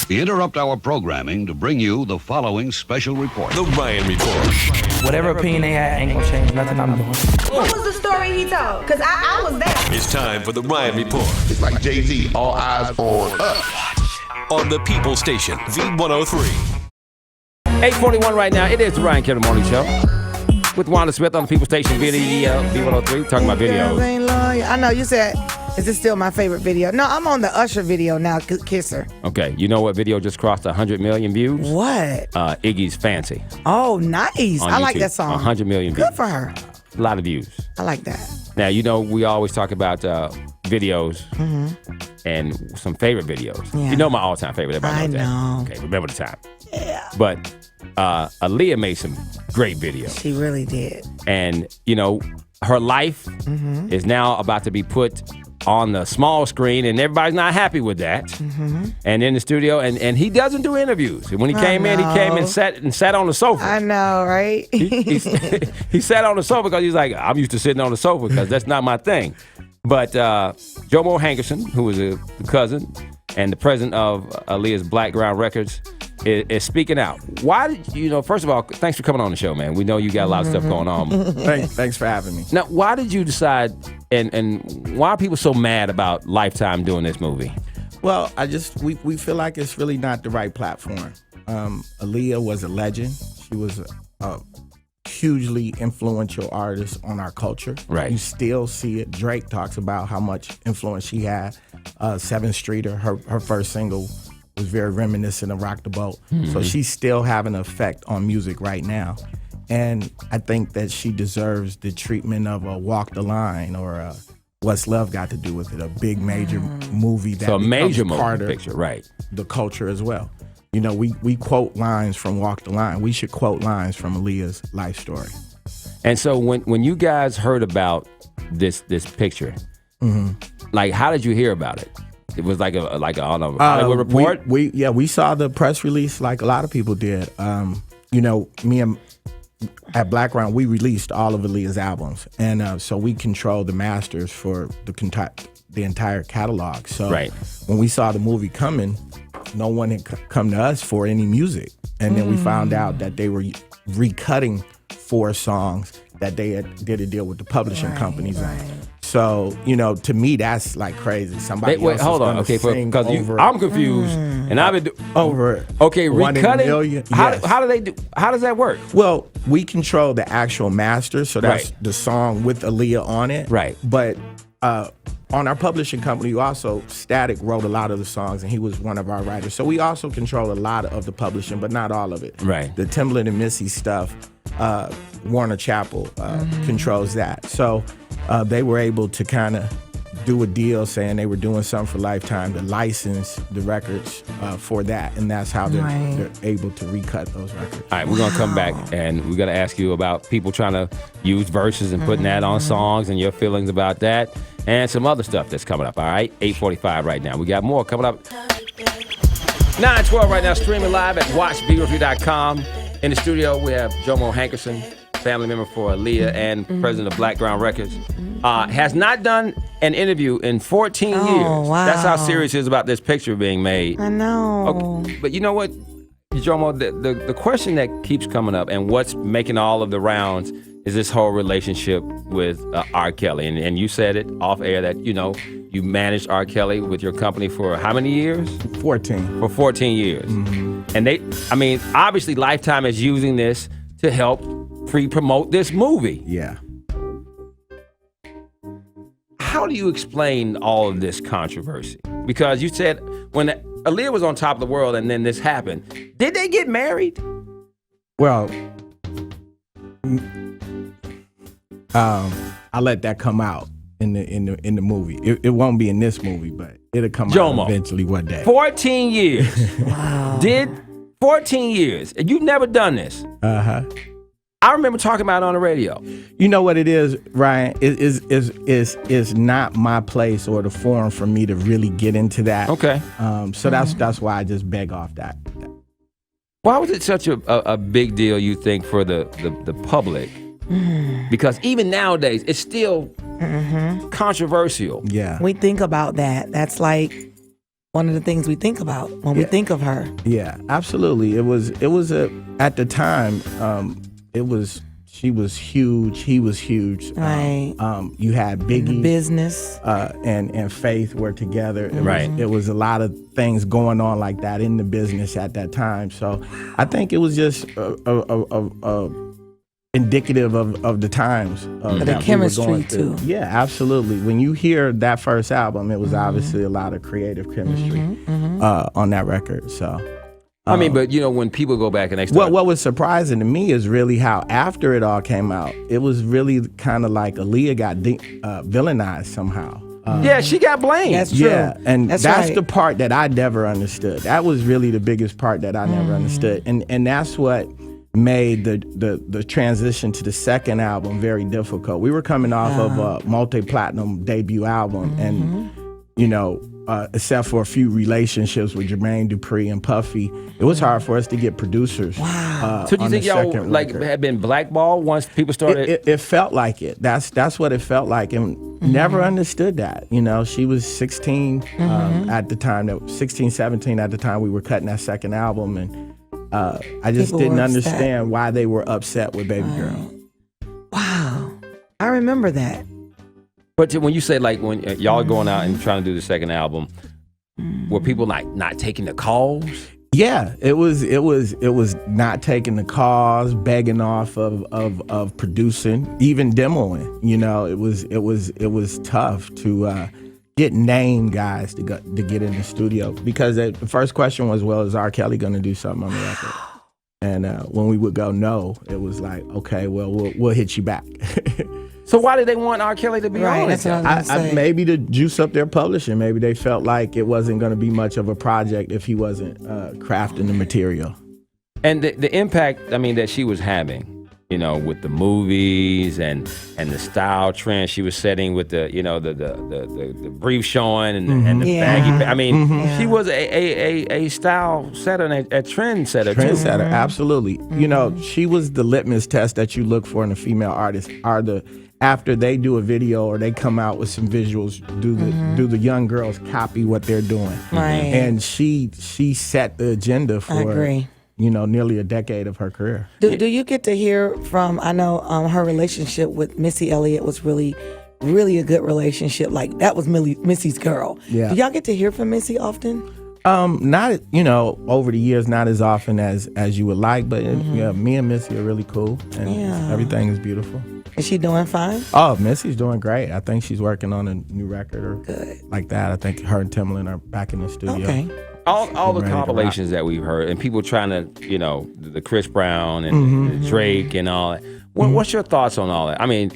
We interrupt our programming to bring you the following special report. The Ryan Report. Whatever opinion they had ain't gonna change nothing I'm doing. What was the story he told? Because I was there. It's time for the Ryan Report. It's like Jay-Z, all eyes on us. On the People Station, V103. 8:41 right now. It is the Ryan Kevin Morning Show with Wanda Smith on the People Station video V103. Talking about videos. I know you said, is this still my favorite video? No, I'm on the Usher video now, Kiss Her. Okay, you know what video just crossed 100 million views? What? Iggy's Fancy. Oh, nice. I like that song. 100 million views. Good for her. A lot of views. I like that. Now, you know, we always talk about videos and some favorite videos. Yeah. You know my all-time favorite. Everybody knows know. that. Okay, remember the time. Yeah. But Aaliyah made some great videos. She really did. And, you know, her life is now about to be put on the small screen, and everybody's not happy with that. And in the studio, and he doesn't do interviews. And when he came in, and sat on the sofa. I know, right? He sat on the sofa because he's like, I'm used to sitting on the sofa because that's not my thing. But Jomo Hankerson, who is a cousin and the president of Aaliyah's Blackground Records, is speaking out. Why did you first of all, thanks for coming on the show, man. We know you got a lot of stuff going on. Thanks for having me. Now, why did you decide, and why are people so mad about Lifetime doing this movie? Well, we feel like it's really not the right platform. Aaliyah was a legend. She was a hugely influential artist on our culture. Right. You still see it. Drake talks about how much influence she had. 7th Streeter, her first single, was very reminiscent of Rock the Boat. So she's still having an effect on music right now. And I think that she deserves the treatment of a Walk the Line or a What's Love Got to Do with It, a big major movie that becomes part of picture, right? The culture as well. You know, we quote lines from Walk the Line. We should quote lines from Aaliyah's life story. And so when you guys heard about this picture, like, how did you hear about it? It was like a Hollywood report? We saw the press release like a lot of people did. You know, me and at Blackground, we released all of Aaliyah's albums. And so we control the masters for the entire catalog. So when we saw the movie coming, no one had come to us for any music. And then we found out that they were recutting 4 songs that they did a deal with the publishing companies on. So, you know, to me, that's like crazy. Somebody else hold on, okay, because I'm confused, and I've been over. Okay, recutting. How do they do? How does that work? Well, we control the actual master, so that's the song with Aaliyah on it. Right. But on our publishing company, also Static wrote a lot of the songs, and he was one of our writers. So we also control a lot of the publishing, but not all of it. Right. The Timbaland and Missy stuff, Warner Chappell controls that. So they were able to kind of do a deal saying they were doing something for Lifetime to license the records for that, and that's how they're able to recut those records. All right, we're going to come back, and we're going to ask you about people trying to use verses and putting that on songs and your feelings about that, and some other stuff that's coming up, all right? 8:45 right now. We got more coming up. 9:12 right now, streaming live at watchv3.com. In the studio, we have Jomo Hankerson, family member for Aaliyah and president of Blackground Records. Has not done an interview in 14 years. Wow. That's how serious he is about this picture being made. I know. Okay. But you know what, Jomo, the question that keeps coming up and what's making all of the rounds is this whole relationship with R. Kelly. And you said it off air that, you know, you managed R. Kelly with your company for how many years? 14. For 14 years. And obviously Lifetime is using this to help pre-promote this movie. Yeah. How do you explain all of this controversy? Because you said when Aaliyah was on top of the world and then this happened, did they get married? Well, I'll let that come out in the movie. It won't be in this movie, but it'll come out eventually one day. 14 years. Wow. 14 years. And you've never done this. I remember talking about it on the radio. You know what it is, Ryan? It is not my place or the forum for me to really get into that. Okay. So that's why I just beg off that. Why was it such a big deal, you think, for the public? Because even nowadays, it's still controversial. Yeah. We think about that. That's like one of the things we think about when we think of her. Yeah, absolutely. It was at the time, she was huge, he was huge. Right. You had Biggie, The business. and Faith were together. Right. It was a lot of things going on like that in the business at that time. So I think it was just indicative of the times. The chemistry too. Yeah, absolutely. When you hear that first album, it was obviously a lot of creative chemistry on that record. So. I mean, but when people go back and they start, What was surprising to me is really how after it all came out, it was really kind of like Aaliyah got villainized somehow. yeah, she got blamed. That's true. Yeah, and that's right. the part that I never understood. That was really the biggest part that I never understood, and that's what made the transition to the second album very difficult. We were coming off of a multi-platinum debut album, and except for a few relationships with Jermaine Dupri and Puffy, it was hard for us to get producers. So do you on think the y'all second like record. had been blackballed once people started? It felt like it. That's what it felt like, and never understood that. She was 16 at the time. 16, 17 at the time we were cutting that second album, and I just People didn't were understand why they were upset with Baby Girl. Wow. I remember that. But when you say like when y'all are going out and trying to do the second album, were people like not taking the calls? Yeah, it was not taking the calls, begging off of producing, even demoing. It was tough to get name guys to get in the studio, because the first question was, well, is R. Kelly going to do something on the record? And when we would go no, it was like, okay, well, we'll hit you back. So why did they want R. Kelly to be Right, on that's it? what I was gonna say. Maybe to juice up their publishing. Maybe they felt like it wasn't going to be much of a project if he wasn't crafting the material. And the impact, I mean, that she was having, with the movies and the style trend she was setting with the brief showing and the Yeah. baggy. I mean, she was a style setter and a trend setter too. Trendsetter, absolutely. She was the litmus test that you look for in a female artist. After they do a video or they come out with some visuals, do the young girls copy what they're doing? Right. And she set the agenda for I agree. Nearly a decade of her career. Do you get to hear from, I know her relationship with Missy Elliott was really, really a good relationship. Like, that was Missy's girl. Yeah. Do y'all get to hear from Missy often? Not over the years, not as often as you would like, but yeah, me and Missy are really cool, and everything is beautiful. Is she doing fine? Oh, Missy's doing great. I think she's working on a new record or Good. like that. I think her and Timbaland are back in the studio. Okay. All the Ready to compilations that we've heard and people trying to, the Chris Brown and the Drake and all that. What's your thoughts on all that? I mean,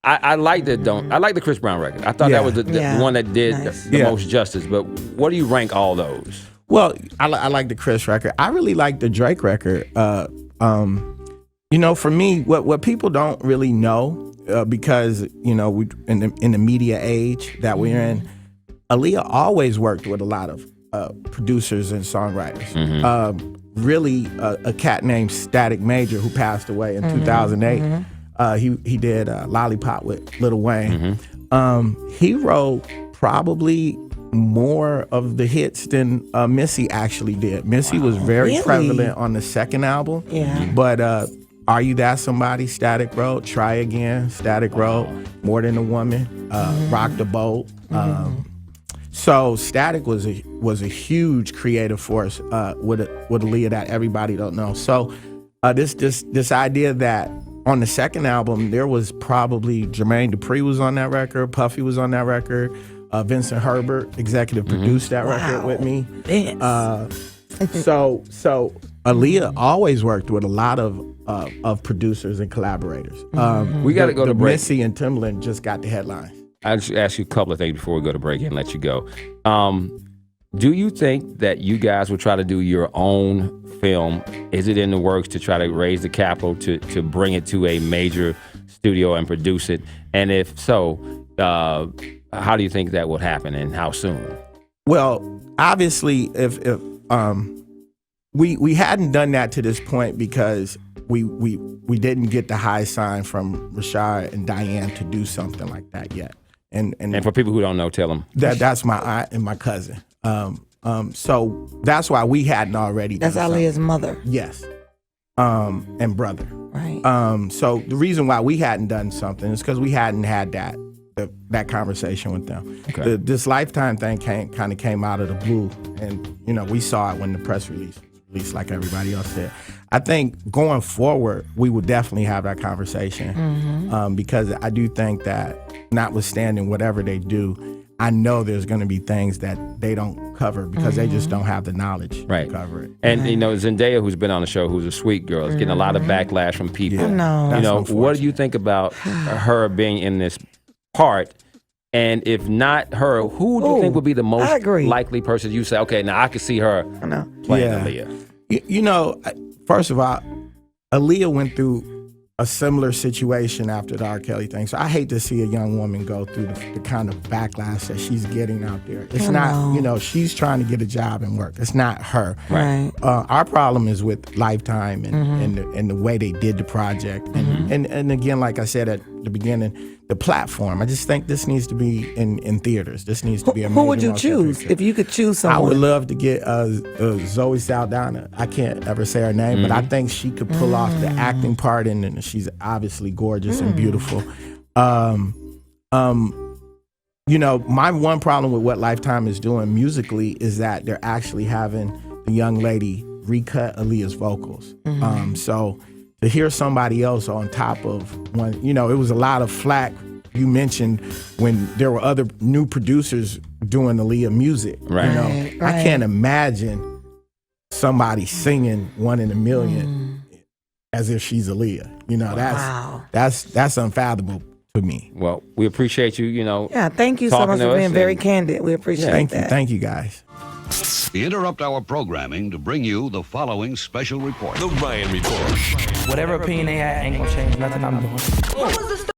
I like the Chris Brown record. I thought that was the one that did the most justice. But what do you rank all those? Well, I like the Chris record. I really like the Drake record. For me, what people don't really know, because we in the media age that we're in, Aaliyah always worked with a lot of producers and songwriters. Really, a cat named Static Major, who passed away in 2008. He did Lollipop with Lil Wayne. He wrote probably more of the hits than Missy actually did. Missy was very prevalent on the second album. Yeah. But Are You That Somebody? Static wrote. Try Again. Static wrote. More Than a Woman. Rock the Boat. So Static was a huge creative force with Aaliyah that everybody don't know. So this idea that on the second album there was probably Jermaine Dupri was on that record, Puffy was on that record, Vincent Herbert executive produced that record with me. So Aaliyah always worked with a lot of producers and collaborators. We got to go to break. Missy and Timbaland just got the headlines. I'll just ask you a couple of things before we go to break and let you go. Do you think that you guys would try to do your own film? Is it in the works to try to raise the capital to bring it to a major studio and produce it? And if so, how do you think that would happen and how soon? Well, obviously, if we hadn't done that to this point because we didn't get the high sign from Rashad and Diane to do something like that yet. And for people who don't know, tell them. That's my aunt and my cousin. So that's why we hadn't already done That's Aaliyah's mother. Yes. And brother. Right. So the reason why we hadn't done something is because we hadn't had that conversation with them. Okay. This Lifetime thing kind of came out of the blue, and we saw it when the press release was released, like everybody else did. I think going forward, we would definitely have that conversation because I do think that, notwithstanding whatever they do, I know there's going to be things that they don't cover because they just don't have the knowledge to cover it. And Zendaya, who's been on the show, who's a sweet girl, is getting a lot of backlash from people. Yeah, No. What do you think about her being in this part? And if not her, who do you think would be the most likely person you say, okay, now I could see her playing Aaliyah? First of all, Aaliyah went through a similar situation after the R. Kelly thing. So I hate to see a young woman go through the kind of backlash that she's getting out there. It's not, she's trying to get a job and work. It's not her. Right. Our problem is with Lifetime and the way they did the project. And again, like I said at the beginning, the platform. I just think this needs to be in theaters. This needs to be a Who would you choose if you could choose someone? I would love to get Zoe Saldana. I can't ever say her name, but I think she could pull off the acting part, and she's obviously gorgeous and beautiful. My one problem with what Lifetime is doing musically is that they're actually having the young lady recut Aaliyah's vocals. So to hear somebody else on top of one, it was a lot of flack you mentioned when there were other new producers doing Aaliyah music. Right. I can't imagine somebody singing One in a Million as if she's Aaliyah. That's unfathomable to me. Well, we appreciate you, Yeah, thank you so much for being very candid. We appreciate that. Thank you guys. We interrupt our programming to bring you the following special report. The Ryan Report. Whatever opinion they had ain't gonna change nothing I'm doing. What was the